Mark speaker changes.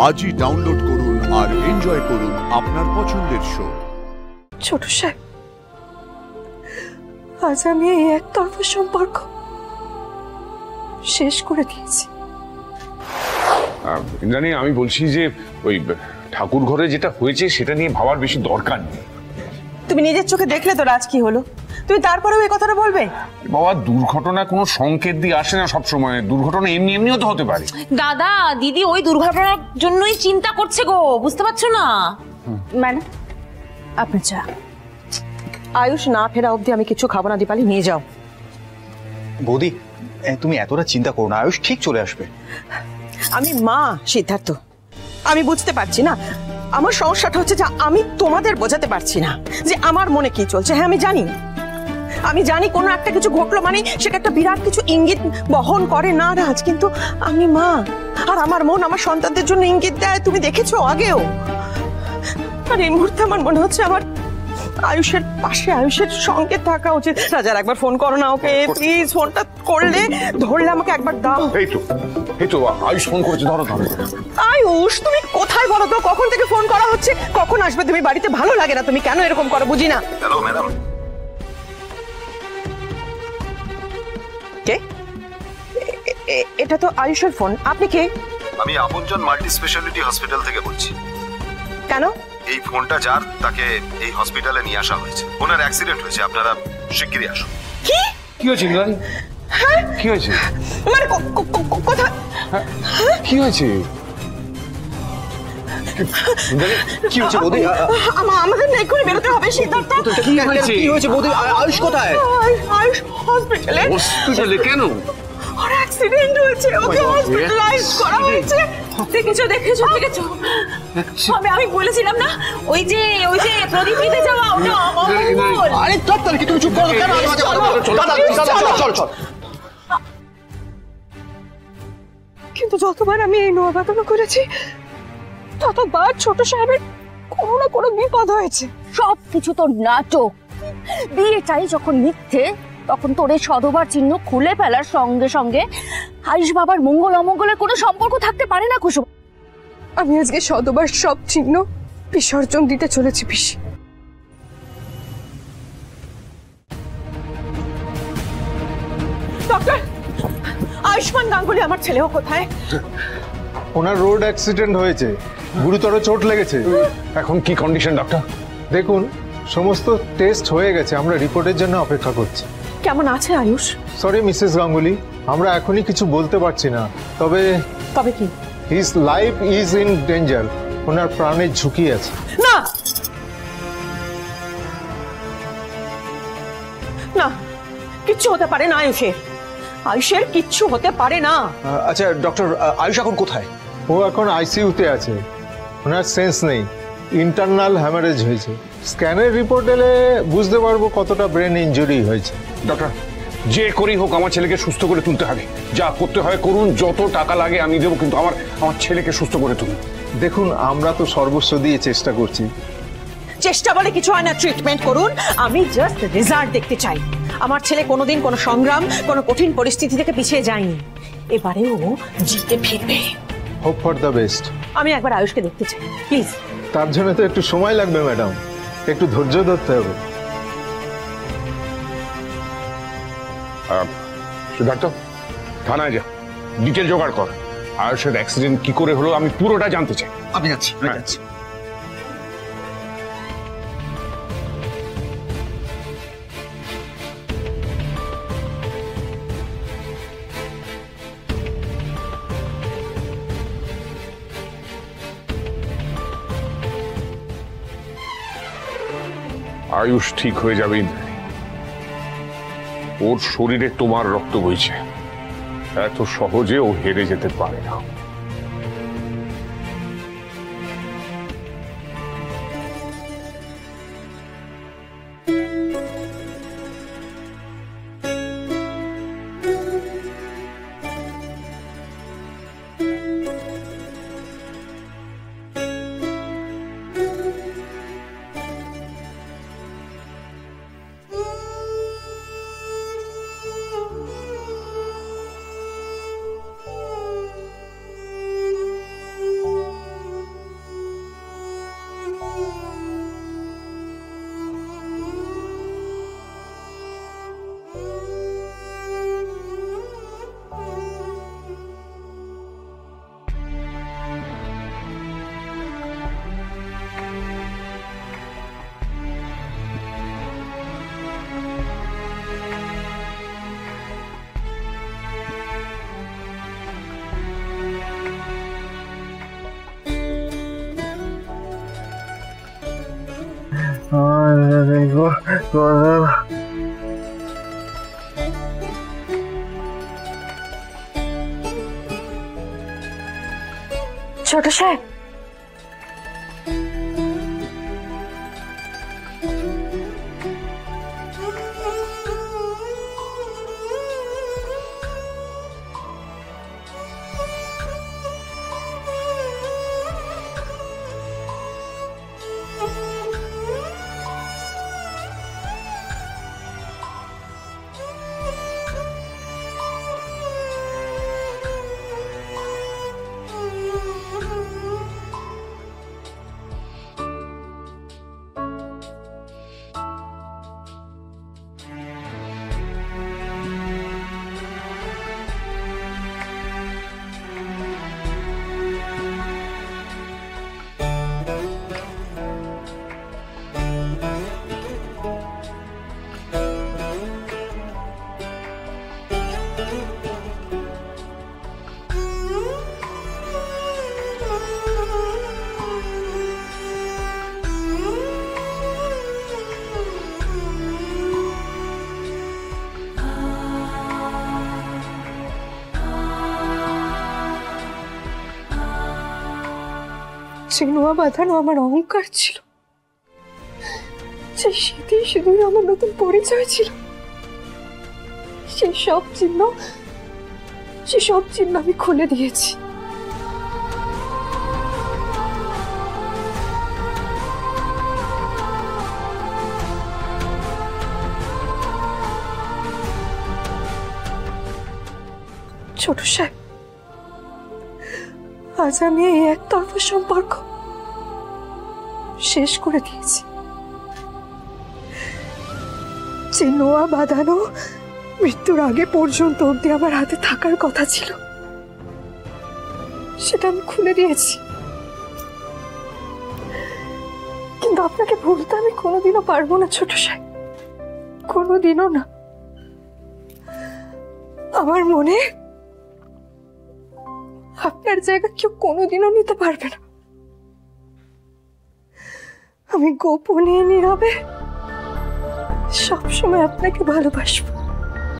Speaker 1: আজই ডাউনলোড করুন আর এনজয় করুন আপনার পছন্দের শো।
Speaker 2: ছোট সাহেব, আজ আমি এই একতরফা সম্পর্ক শেষ করে দিয়েছি।
Speaker 3: ইন্দ্রাণী, আমি বলছি যে ওই ঠাকুর ঘরে যেটা হয়েছে সেটা নিয়ে ভাবার বেশি দরকার নেই।
Speaker 2: তুমি নিজের চোখে দেখলে তো রাজ কি হলো, তুমি তারপরেও এই কথাটা বলবে?
Speaker 3: বাবা, দুর্ঘটনা কোনো সংকেত দিয়ে আসে না সবসময়। দুর্ঘটনা এমনি এমনিও তো হতে পারে।
Speaker 4: দাদা দিদি ওই দুর্ঘটনার জন্যই চিন্তা করছে গো, বুঝতে পারছো না?
Speaker 2: ম্যাডাম, আপনি চা। আয়ুষ না ফেরা অবধি আমি কিছু খাবো না। দীপালি, নিয়ে যাও।
Speaker 5: বৌদি, তুমি এতটা চিন্তা করো না, আয়ুষ ঠিক চলে আসবে।
Speaker 2: আমি মা সিদ্ধার্থ, আমি বুঝতে পারছি না। আমার সমস্যাটা হচ্ছে যে আমি তোমাদের বোঝাতে পারছি না যে আমার মনে কি চলছে। হ্যাঁ, আমি জানি কোনো একটা কিছু ঘটলো মানে সেটা একটা বিরাট কিছু ইঙ্গিত বহন করে না রাজ, কিন্তু আমি মা, আর আমার মন আমার সন্তানদের জন্য ইঙ্গিত দেয়। তুমি দেখেছো আগেও। আর এই মুহূর্তে আমার মনে হচ্ছে আমার আয়ুষের পাশে, আয়ুষের সঙ্গে থাকা উচিত। রাজার একবার ফোন করো না ওকে প্লিজ। ফোনটা করলে ধরলে আমাকে একবার দাও।
Speaker 3: এই তো আয়ুষ ফোন করেছে, ধরো।
Speaker 2: আয়ুষ, তুমি কোথায় বলো তো? কখন থেকে ফোন করা হচ্ছে, কখন আসবে তুমি বাড়িতে? ভালো লাগে না, তুমি কেন এরকম করো বুঝি না।
Speaker 5: Hello madam.
Speaker 2: কে? এটা তো আয়ুষের ফোন। আপনি কে?
Speaker 6: আমি আপনজন মাল্টি স্পেশালিটি হসপিটাল থেকে বলছি।
Speaker 2: কেন?
Speaker 6: এই ফোনটা যার, তাকে এই হসপিটালে নিয়ে আসা হয়েছে। ওনার অ্যাক্সিডেন্ট হয়েছে, আপনারা শিগগিরই আসুন।
Speaker 2: কি?
Speaker 3: কি হয়েছে ইন্দ্রাণী? কি হয়েছে?
Speaker 2: মানে কোথায়?
Speaker 3: কি হয়েছে?
Speaker 5: কি হয়েছে বৌদি?
Speaker 2: আমাদের এক্ষুনি বেরোতে হবে। সিদ্ধার্থ,
Speaker 5: কি হয়েছে বৌদি? আয়ুষ কোথায়?
Speaker 2: আয়ুষ হসপিটালে।
Speaker 3: হসপিটালে কেন?
Speaker 2: ওর অ্যাক্সিডেন্ট হয়েছে, ওকে হসপিটালাইজ করা হয়েছে।
Speaker 4: দেখেছো? আমি বলেছিলাম না, ওই যে প্রদীপ নিতে যাওয়া ওটা অমঙ্গল।
Speaker 5: আরে তাড়াতাড়ি, তুমি চুপ করো কেন? চল।
Speaker 2: কিন্তু যতবার আমি এই নোয়াবাদনা করেছি ততবার ছোট সাহেবের কোনো না কোনো বিপদ হয়েছে।
Speaker 4: সবকিছু তোর নাটক। বিয়েটাই যখন মিথ্যে, তখন তোর এই সধবার চিহ্ন খুলে ফেলার সঙ্গে সঙ্গে আয়ুষ বাবার মঙ্গল অমঙ্গলের কোনো সম্পর্ক থাকতে পারে না কুসুম।
Speaker 2: আমি আজকে সদবার সব চিহ্ন বিসর্জন দিতে চলেছি পিসি। ডক্টর, আয়ুষ্মান গাঙ্গুলি আমার ছেলেও কোথায়?
Speaker 7: ওনার রোড অ্যাক্সিডেন্ট হয়েছে, গুরুতর চোট লেগেছে।
Speaker 3: এখন কি কন্ডিশন ডক্টর?
Speaker 7: দেখুন, সমস্ত টেস্ট হয়ে গেছে, আমরা রিপোর্টের জন্য অপেক্ষা করছি।
Speaker 2: কেমন আছে আয়ুষ?
Speaker 7: সরি মিসেস গাঙ্গুলি, আমরা এখনই কিছু বলতে পারছি না। তবে
Speaker 2: কি?
Speaker 7: His life is in danger. ওনার প্রাণের ঝুঁকি আছে।
Speaker 2: না, কিচ্ছু হতে পারে না আয়ুষের কিচ্ছু হতে পারে না।
Speaker 5: আচ্ছা ডক্টর, আয়ুষ এখন কোথায়?
Speaker 7: ও এখন আইসিইউতে আছে। ওনার সেন্স নেই, ইন্টারনাল হ্যামারেজ হয়েছে। স্ক্যানের রিপোর্ট এলে বুঝতে পারবো কতটা ব্রেন ইনজুরি হয়েছে।
Speaker 3: ডক্টর, যে করেই হোক আমার ছেলেকে সুস্থ করে তুলতে হবে। যা করতে হয় করুন, যত টাকা লাগে আমি দেবো, কিন্তু আমার ছেলেকে সুস্থ করে তুলুন।
Speaker 7: দেখুন, আমরা তো সর্বস্ব দিয়ে চেষ্টা করছি।
Speaker 2: চেষ্টা বলে কিছু হয় না, ট্রিটমেন্ট করুন। আমি জাস্ট রেজাল্ট দেখতে চাই। আমার ছেলে কোনোদিন কোনো সংগ্রাম, কোনো কঠিন পরিস্থিতি থেকে পিছিয়ে যায়নি। এবারেও জিতে ফিরবে।
Speaker 7: Hope for the best.
Speaker 2: আমি একবার আয়ুষকে দেখতে চাই প্লিজ।
Speaker 7: তার জন্য তো একটু সময় লাগবে ম্যাডাম, একটু ধৈর্য ধরতে হবে।
Speaker 3: সিদ্ধার্থ, থানায় যা, ডিটেল জোগাড় কর। আয়ুষের অ্যাক্সিডেন্ট কি করে হলো আমি পুরোটা জানতে চাই।
Speaker 5: আমি যাচ্ছি।
Speaker 3: আয়ুষ ঠিক হয়ে যাবে। ওর শরীরে তোমার রক্ত বইছে, এত সহজে ও হেরে যেতে পারে না।
Speaker 4: ছোট সাহেব,
Speaker 8: চিনোয়া বাঁধানো আমার অহংকার ছিল, সেই শীতেই সেদিন আমার নতুন পরিচয় ছিল। সেই সব চিহ্ন আমি খুলে দিয়েছি। ছোট সাহেব, আজ আমি এই একতরফা সম্পর্ক শেষ করে দিয়েছি। যে নোয়া বাঁধানো মৃত্যুর আগে পর্যন্ত অব্দি আমার হাতে থাকার কথা ছিল, সেটা আমি খুলে দিয়েছি। কিন্তু আপনাকে ভুলতে আমি কোনোদিনও পারবো না ছোট সাহেব, কোনোদিনও না। আমার মনে আপনার জায়গা কেউ কোনোদিনও নিতে পারবে না। আমি গোপনে নীরবে সবসময় আপনাকে ভালোবাসবো।